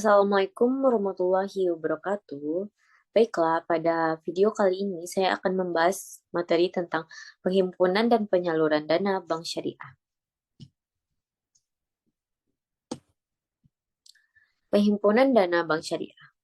Assalamualaikum warahmatullahi wabarakatuh. Baiklah, pada video kali ini saya akan membahas materi tentang penghimpunan dan penyaluran dana bank syariah. Penghimpunan dana bank syariah.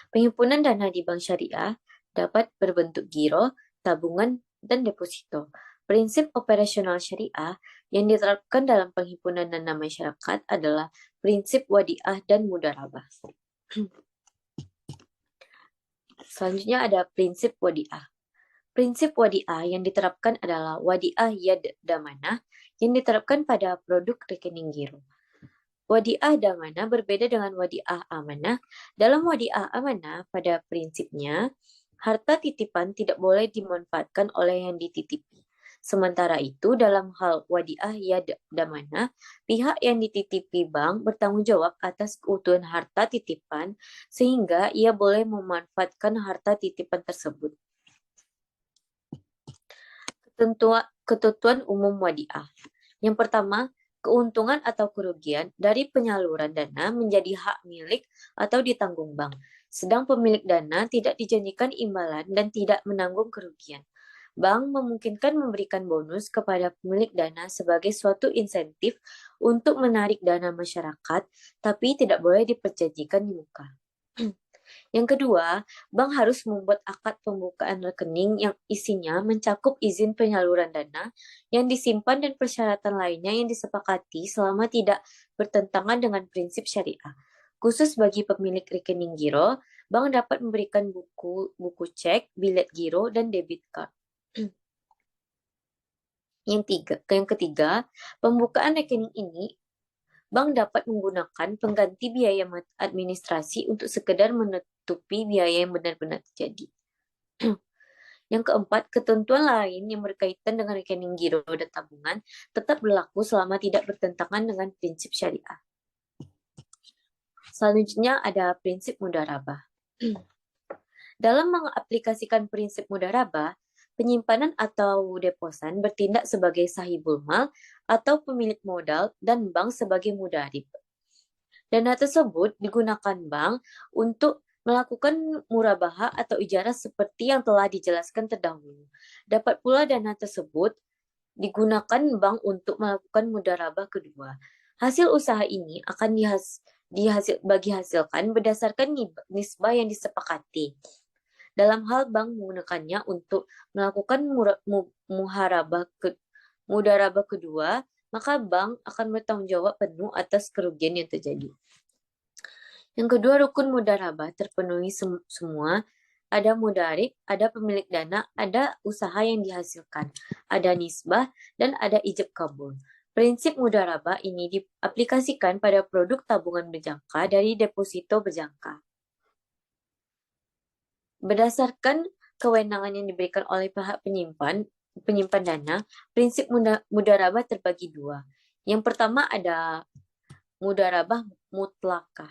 Penghimpunan dana di bank syariah dapat berbentuk giro, tabungan, dan deposito. Prinsip operasional syariah yang diterapkan dalam penghimpunan dana masyarakat adalah prinsip wadiah dan mudharabah. Selanjutnya ada prinsip wadiah. Prinsip wadiah yang diterapkan adalah wadiah yad damanah yang diterapkan pada produk rekening giro. Wadiah damanah berbeda dengan wadiah amanah. Dalam wadiah amanah, pada prinsipnya, harta titipan tidak boleh dimanfaatkan oleh yang dititipi. Sementara itu, dalam hal wadiah yad damanah, pihak yang dititipi bank bertanggung jawab atas keutuhan harta titipan sehingga ia boleh memanfaatkan harta titipan tersebut. Ketentuan umum wadiah. Yang pertama, keuntungan atau kerugian dari penyaluran dana menjadi hak milik atau ditanggung bank, sedang pemilik dana tidak dijanjikan imbalan dan tidak menanggung kerugian. Bank memungkinkan memberikan bonus kepada pemilik dana sebagai suatu insentif untuk menarik dana masyarakat, tapi tidak boleh diperjanjikan di muka. Yang kedua, bank harus membuat akad pembukaan rekening yang isinya mencakup izin penyaluran dana yang disimpan dan persyaratan lainnya yang disepakati selama tidak bertentangan dengan prinsip syariah. Khusus bagi pemilik rekening giro, bank dapat memberikan buku cek, bilet giro, dan debit card. Yang ketiga, pembukaan rekening ini bank dapat menggunakan pengganti biaya administrasi untuk sekedar menutupi biaya yang benar-benar terjadi. Yang keempat, ketentuan lain yang berkaitan dengan rekening giro dan tabungan tetap berlaku selama tidak bertentangan dengan prinsip syariah. Selanjutnya ada prinsip mudharabah. Dalam mengaplikasikan prinsip mudharabah, penyimpanan atau deposan bertindak sebagai sahibul mal atau pemilik modal dan bank sebagai mudharib. Dana tersebut digunakan bank untuk melakukan murabaha atau ijarah seperti yang telah dijelaskan terdahulu. Dapat pula dana tersebut digunakan bank untuk melakukan mudharabah kedua. Hasil usaha ini akan dihasilkan berdasarkan nisbah yang disepakati. Dalam hal bank menggunakannya untuk melakukan mudharabah kedua, maka bank akan bertanggung jawab penuh atas kerugian yang terjadi. Yang kedua, rukun mudharabah terpenuhi semua. Ada mudharib, ada pemilik dana, ada usaha yang dihasilkan, ada nisbah, dan ada ijab kabul. Prinsip mudharabah ini diaplikasikan pada produk tabungan berjangka dari deposito berjangka. Berdasarkan kewenangan yang diberikan oleh pihak penyimpan dana, prinsip mudharabah terbagi dua. Yang pertama ada mudharabah mutlakah.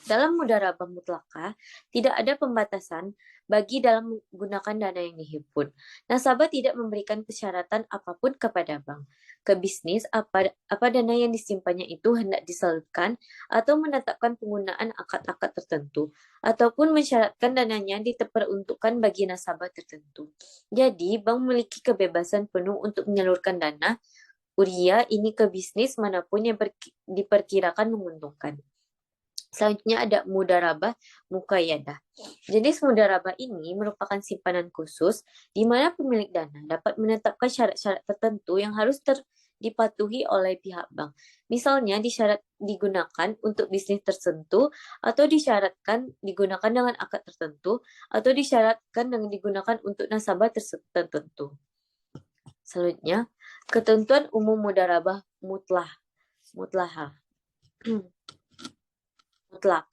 Dalam mudharabah mutlakah, tidak ada pembatasan bagi dalam menggunakan dana yang dihimpun. Nasabah tidak memberikan persyaratan apapun kepada bank. Ke bisnis, apa dana yang disimpannya itu hendak disalurkan atau menetapkan penggunaan akad-akad tertentu, ataupun mensyaratkan dananya diperuntukkan bagi nasabah tertentu. Jadi, bank memiliki kebebasan penuh untuk menyalurkan dana Uria ini ke bisnis manapun yang diperkirakan menguntungkan. Selanjutnya ada mudharabah muqayyadah. Jenis mudharabah ini merupakan simpanan khusus di mana pemilik dana dapat menetapkan syarat-syarat tertentu yang harus dipatuhi oleh pihak bank. Misalnya disyarat digunakan untuk bisnis tertentu atau disyaratkan digunakan dengan akad tertentu atau disyaratkan dengan digunakan untuk nasabah tertentu. Selanjutnya, ketentuan umum mudharabah mutlahah. Mutlak.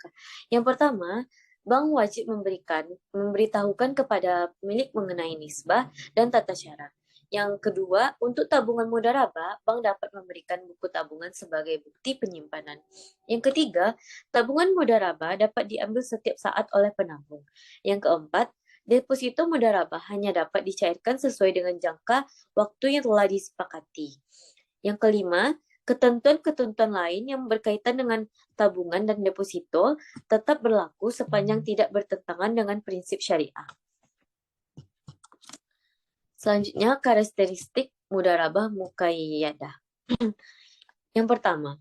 Yang pertama, bank wajib memberitahukan kepada pemilik mengenai nisbah dan tata cara. Yang kedua, untuk tabungan mudharabah, bank dapat memberikan buku tabungan sebagai bukti penyimpanan. Yang ketiga, tabungan mudharabah dapat diambil setiap saat oleh penabung. Yang keempat, deposito mudharabah hanya dapat dicairkan sesuai dengan jangka waktu yang telah disepakati. Yang kelima, Ketentuan-ketentuan lain yang berkaitan dengan tabungan dan deposito tetap berlaku sepanjang tidak bertentangan dengan prinsip syariah. Selanjutnya, karakteristik mudharabah muqayyadah. Yang pertama,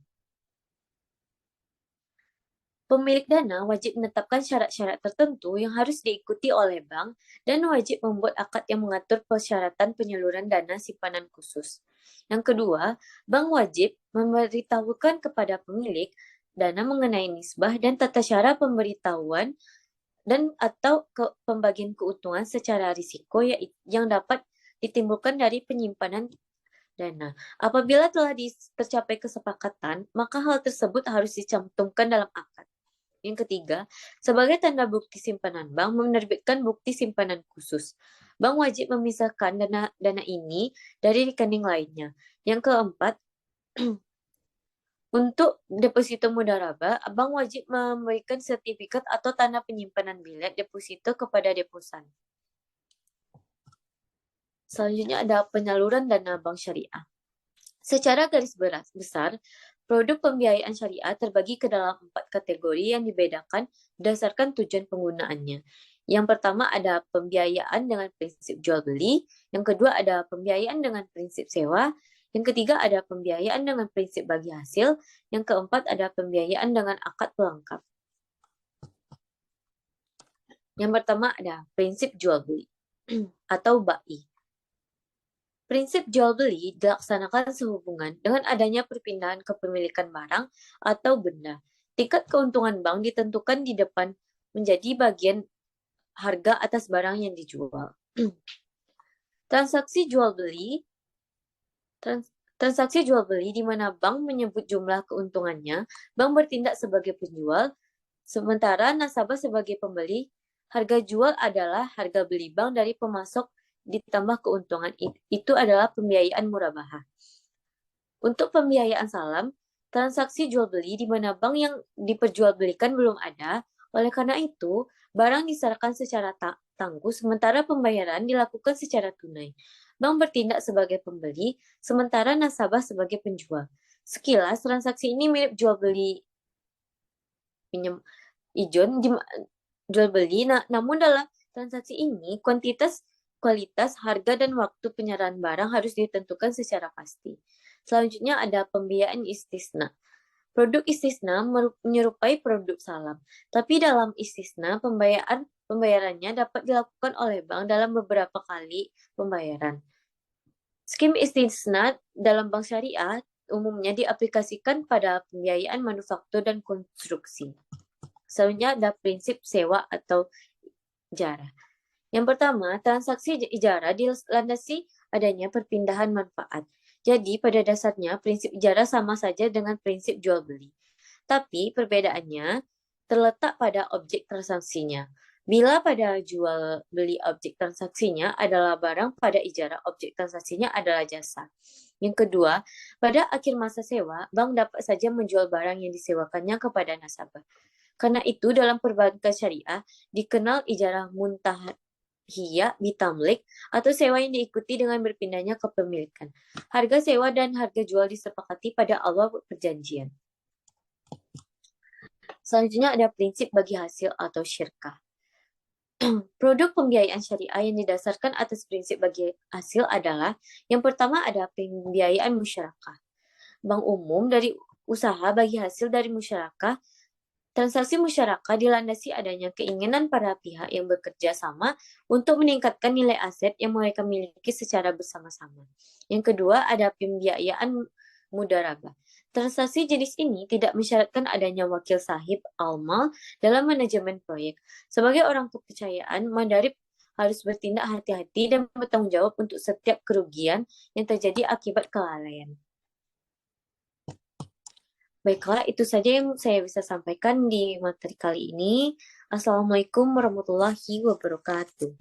pemilik dana wajib menetapkan syarat-syarat tertentu yang harus diikuti oleh bank dan wajib membuat akad yang mengatur persyaratan penyaluran dana simpanan khusus. Yang kedua, bank wajib memberitahukan kepada pemilik dana mengenai nisbah dan tata cara pemberitahuan dan atau pembagian keuntungan secara risiko yang dapat ditimbulkan dari penyimpanan dana. Apabila telah tercapai kesepakatan, maka hal tersebut harus dicantumkan dalam akad. Yang ketiga, sebagai tanda bukti simpanan bank menerbitkan bukti simpanan khusus. Bank wajib memisahkan dana ini dari rekening lainnya. Yang keempat, untuk deposito mudharabah, bank wajib memberikan sertifikat atau tanda penyimpanan bilet deposito kepada deposan. Selanjutnya ada penyaluran dana bank syariah. Secara garis besar, produk pembiayaan syariah terbagi ke dalam 4 kategori yang dibedakan berdasarkan tujuan penggunaannya. Yang pertama ada pembiayaan dengan prinsip jual beli, yang kedua ada pembiayaan dengan prinsip sewa, yang ketiga ada pembiayaan dengan prinsip bagi hasil, yang keempat ada pembiayaan dengan akad pelengkap. Yang pertama ada prinsip jual beli atau BAI. Prinsip jual beli dilaksanakan sehubungan dengan adanya perpindahan kepemilikan barang atau benda. Tingkat keuntungan bank ditentukan di depan menjadi bagian harga atas barang yang dijual. Transaksi jual beli di mana bank menyebut jumlah keuntungannya, bank bertindak sebagai penjual, sementara nasabah sebagai pembeli. Harga jual adalah harga beli bank dari pemasok ditambah keuntungan. Itu adalah pembiayaan murabahah. Untuk pembiayaan salam, transaksi jual beli di mana bank yang diperjualbelikan belum ada. Oleh karena itu, barang diserahkan secara tangguh sementara pembayaran dilakukan secara tunai. Bank bertindak sebagai pembeli, sementara nasabah sebagai penjual. Sekilas, transaksi ini mirip jual beli pinjam ijon, jual beli. Namun dalam transaksi ini, kualitas, harga, dan waktu penyerahan barang harus ditentukan secara pasti. Selanjutnya ada pembiayaan istisna. Produk istisna menyerupai produk salam, tapi dalam istisna pembayarannya dapat dilakukan oleh bank dalam beberapa kali pembayaran. Skim istisna dalam bank syariah umumnya diaplikasikan pada pembiayaan manufaktur dan konstruksi. Selanjutnya ada prinsip sewa atau ijarah. Yang pertama, transaksi ijarah dilandasi adanya perpindahan manfaat. Jadi, pada dasarnya prinsip ijarah sama saja dengan prinsip jual beli. Tapi, perbedaannya terletak pada objek transaksinya. Bila pada jual beli objek transaksinya adalah barang, pada ijarah objek transaksinya adalah jasa. Yang kedua, pada akhir masa sewa, bank dapat saja menjual barang yang disewakannya kepada nasabah. Karena itu, dalam perbankan syariah dikenal ijarah hiya bitamlik atau sewa yang diikuti dengan berpindahnya kepemilikan. Harga sewa dan harga jual disepakati pada awal perjanjian. Selanjutnya ada prinsip bagi hasil atau syirkah. Produk pembiayaan syariah yang didasarkan atas prinsip bagi hasil adalah yang pertama ada pembiayaan musyarakah. Bank umum dari usaha bagi hasil dari musyarakah. Transaksi musyarakah dilandasi adanya keinginan para pihak yang bekerja sama untuk meningkatkan nilai aset yang mereka miliki secara bersama-sama. Yang kedua, ada pembiayaan mudharabah. Transaksi jenis ini tidak mensyaratkan adanya wakil sahib almal dalam manajemen proyek. Sebagai orang kepercayaan, Madarib harus bertindak hati-hati dan bertanggung jawab untuk setiap kerugian yang terjadi akibat kelalaian. Baiklah, itu saja yang saya bisa sampaikan di materi kali ini. Assalamualaikum warahmatullahi wabarakatuh.